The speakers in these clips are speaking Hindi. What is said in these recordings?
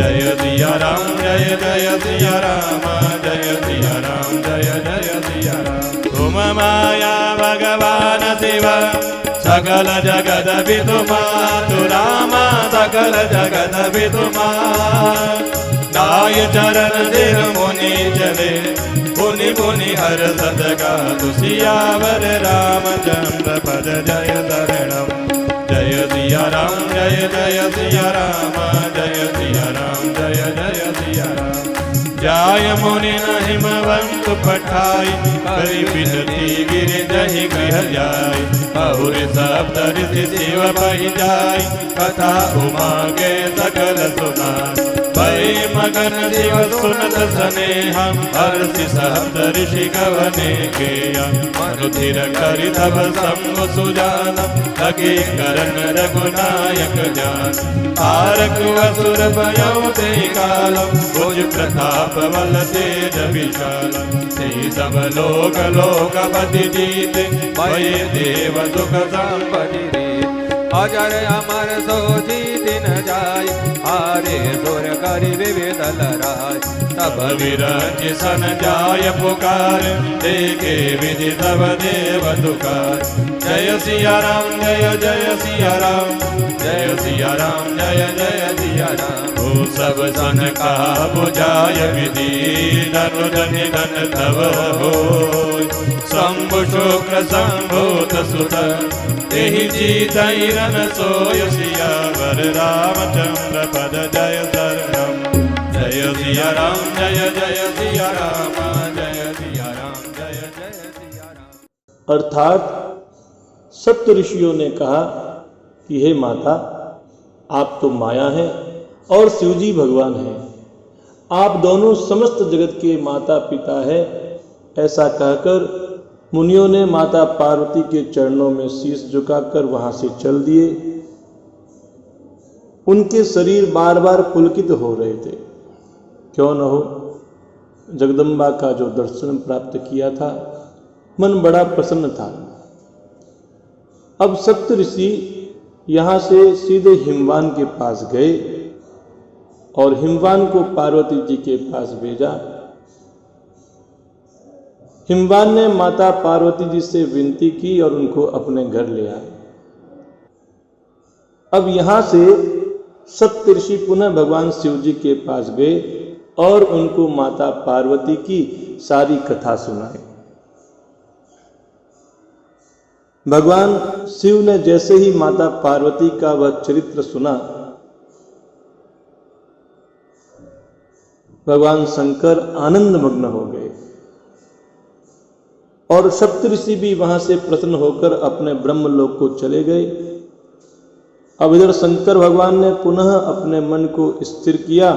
जय सिया राम जय जय सिया राम जय सिया राम जय जय सिया राम। तुम माया भगवान शिव सकल जगत विदुमा तु राम सकल जगत विदुमा। दाय चरण सिर मुनि चले पुनि पुनि हर सदका तुसियावर रामचंद्र पद जय शरणम। जय सिया राम जय जय सिया राम जय सिया राम जय जय सिया राम। जाय मुनि हिमवंत पठाई करि विनती गिर जहि गृह जाय। बहुर शब्द ऋषि शिव पहि जाय कथा उमा के सकल सुनाय। भय मगन शिव सुनत स्नेहा हर्षि शब्द ऋषि गवने गेया। मनुधिर करि तब संग सुजान लगे करन रघुनायक जान। तारक असुर भयउ ते कालम भुज प्रताप बल तेज विशाल। ते सब लोक लोकपति जीते भय देव सुख संपत्ति रे। अजर अमर सो जीत न जाय हारे सुर करि विविध लराय। तब विरंच सन जाय पुकार देखे विधि तब देव दुकार। जय सिया राम जय जय सिया राम जय सिया राम जय जय सिया राम। हो सब सन कहा बुझाय विधि धनु धनि धन तब होय। शंभु शुक्र शंभूत सुत तेहि जीतहि रन सोय। सियावर रामचंद्र पद जय शरणम। जय सिया राम जय जय सिया राम जय सिया राम जय जय सिया राम। अर्थात सप्त ऋषियों ने कहा कि हे माता, आप तो माया हैं और शिवजी भगवान हैं। आप दोनों समस्त जगत के माता पिता हैं। ऐसा कहकर मुनियों ने माता पार्वती के चरणों में शीश झुकाकर वहां से चल दिए। उनके शरीर बार बार पुलकित हो रहे थे। क्यों न हो, जगदम्बा का जो दर्शन प्राप्त किया था मन बड़ा प्रसन्न था। अब सप्त ऋषि यहां से सीधे हिमवान के पास गए और हिमवान को पार्वती जी के पास भेजा। हिमवान ने माता पार्वती जी से विनती की और उनको अपने घर ले आए। अब यहां से सप्त ऋषि पुनः भगवान शिव जी के पास गए और उनको माता पार्वती की सारी कथा सुनाई। भगवान शिव ने जैसे ही माता पार्वती का वह चरित्र सुना, भगवान शंकर आनंद मग्न हो गए और सप्तऋषि भी वहां से प्रसन्न होकर अपने ब्रह्मलोक को चले गए। अब इधर शंकर भगवान ने पुनः अपने मन को स्थिर किया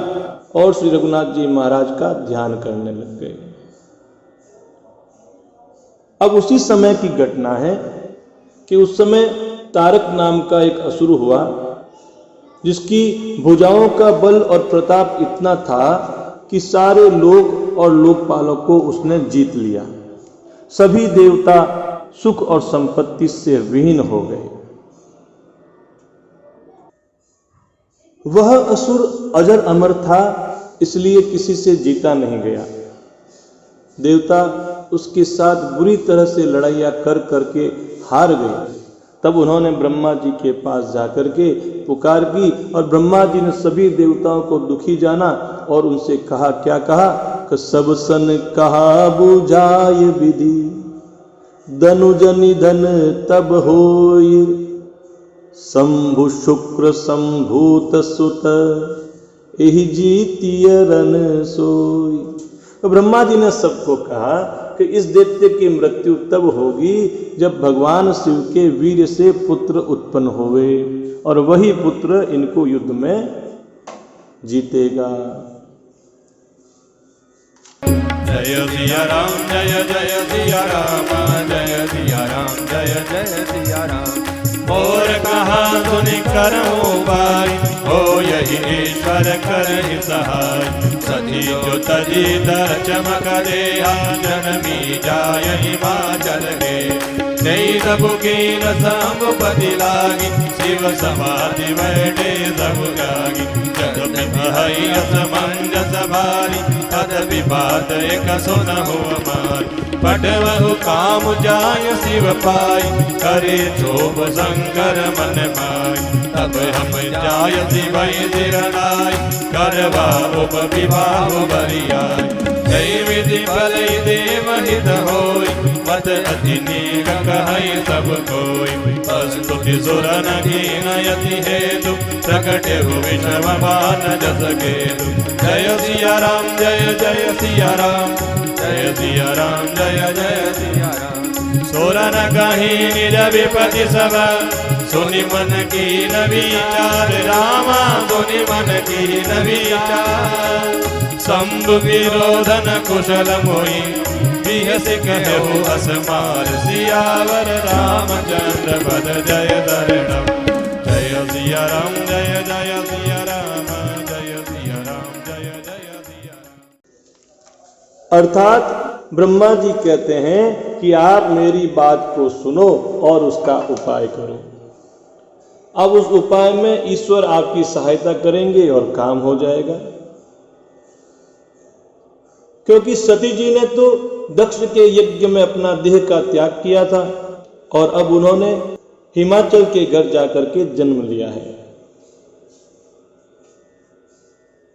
और श्री रघुनाथ जी महाराज का ध्यान करने लग गए। अब उसी समय की घटना है कि उस समय तारक नाम का एक असुर हुआ जिसकी भुजाओं का बल और प्रताप इतना था कि सारे लोक और लोकपालों को उसने जीत लिया। सभी देवता सुख और संपत्ति से विहीन हो गए। वह असुर अजर अमर था, इसलिए किसी से जीता नहीं गया। देवता उसके साथ बुरी तरह से लड़ाइयाँ कर करके हार गए। तब उन्होंने ब्रह्मा जी के पास जाकर के पुकार की और ब्रह्मा जी ने सभी देवताओं को दुखी जाना और उनसे कहा, क्या कहा कि सब सन कहा बुझाय विधि धनुज निधन तब होय। शंभु शुक्र शंभूत सुत एहि जीतिय रन सोई। तो ब्रह्मा जी ने सबको कहा कि इस दैत्य की मृत्यु तब होगी जब भगवान शिव के वीर से पुत्र उत्पन्न होवे और वही पुत्र इनको युद्ध में जीतेगा। जय सिया राम जय जय सिया राम जय सिया राम जय जय सिया राम। और कहा सुनि करहु भाई हो यही ईश्वर करहि सहाय। सती जो तजी दर चमक देहा जनमी जाय हिमाचल गे। जय सबु कीन संपति लागी शिव समाधि बैठे सबु जागी जद हई असमंजस भारी तद बात एक सुन हो हमारी पटवहु काम जाय शिव पाई करे चोप शंकर मन माई तब हम जाय शिव दिरनाई करवा उप विवाह बरियाई जय विधि फल देव हित होय मत अति नीक कहै सब कोय स्तुति सुर नयति हेतु प्रकट हो विषम बान जस केतु जय सिया राम जय जय सिया राम जय सिया राम जय जय सिया राम सोरन कहीं निज विपति सब सुनि मन की न विचार रामा सुनि मन की न विचार शंभु विरोधन कुशल मोहि बिहस कहु असमार सियावर रामचंद्र पद जय दरणम जय सिया राम जय जय सिया राम जय सिया राम जय जय सिया राम। अर्थात ब्रह्मा जी कहते हैं कि आप मेरी बात को सुनो और उसका उपाय करो। अब उस उपाय में ईश्वर आपकी सहायता करेंगे और काम हो जाएगा। क्योंकि सती जी ने तो दक्ष के यज्ञ में अपना देह का त्याग किया था और अब उन्होंने हिमाचल के घर जाकर के जन्म लिया है।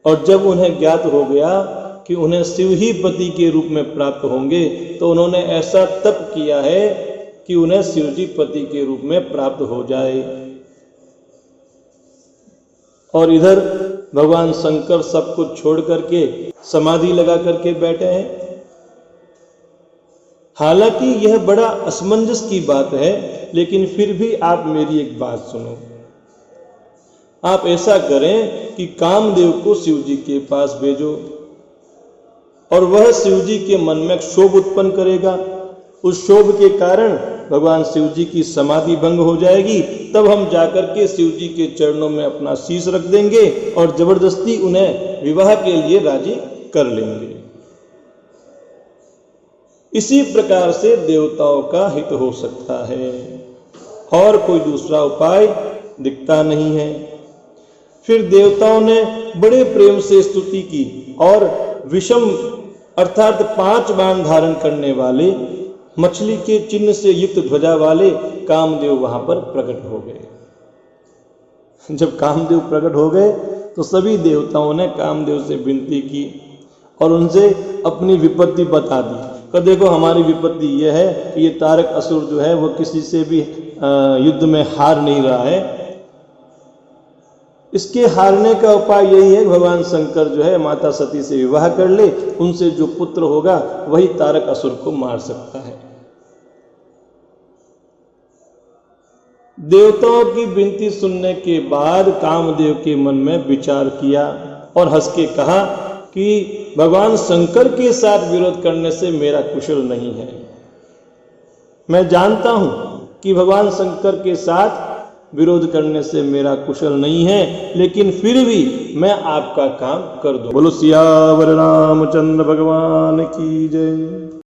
और जब उन्हें ज्ञात हो गया कि उन्हें शिव ही पति के रूप में प्राप्त होंगे तो उन्होंने ऐसा तप किया है कि उन्हें शिव जी पति के रूप में प्राप्त हो जाए। और इधर भगवान शंकर सब कुछ छोड़ करके समाधि लगा करके बैठे हैं। हालांकि यह बड़ा असमंजस की बात है, लेकिन फिर भी आप मेरी एक बात सुनो। आप ऐसा करें कि कामदेव को शिव जी के पास भेजो और वह शिव जी के मन में क्षोभ उत्पन्न करेगा। उस क्षोभ के कारण भगवान शिव जी की समाधि भंग हो जाएगी। तब हम जाकर के शिव जी के चरणों में अपना शीश रख देंगे और जबरदस्ती उन्हें विवाह के लिए राजी कर लेंगे। इसी प्रकार से देवताओं का हित हो सकता है और कोई दूसरा उपाय दिखता नहीं है। फिर देवताओं ने बड़े प्रेम से स्तुति की और विषम अर्थात 5 बाण धारण करने वाले मछली के चिन्ह से युक्त ध्वजा वाले कामदेव वहां पर प्रकट हो गए। जब कामदेव प्रकट हो गए तो सभी देवताओं ने कामदेव से विनती की और उनसे अपनी विपत्ति बता दी। तो देखो हमारी विपत्ति यह है कि ये तारक असुर जो है वो किसी से भी युद्ध में हार नहीं रहा है। इसके हारने का उपाय यही है, भगवान शंकर जो है माता सती से विवाह कर ले, उनसे जो पुत्र होगा वही तारक असुर को मार सकता है। देवताओं की विनती सुनने के बाद कामदेव के मन में विचार किया और हंस के कहा कि भगवान शंकर के साथ विरोध करने से मेरा कुशल नहीं है। मैं जानता हूं कि भगवान शंकर के साथ विरोध करने से मेरा कुशल नहीं है, लेकिन फिर भी मैं आपका काम कर दूं। बोलो सियावर रामचंद्र भगवान की जय।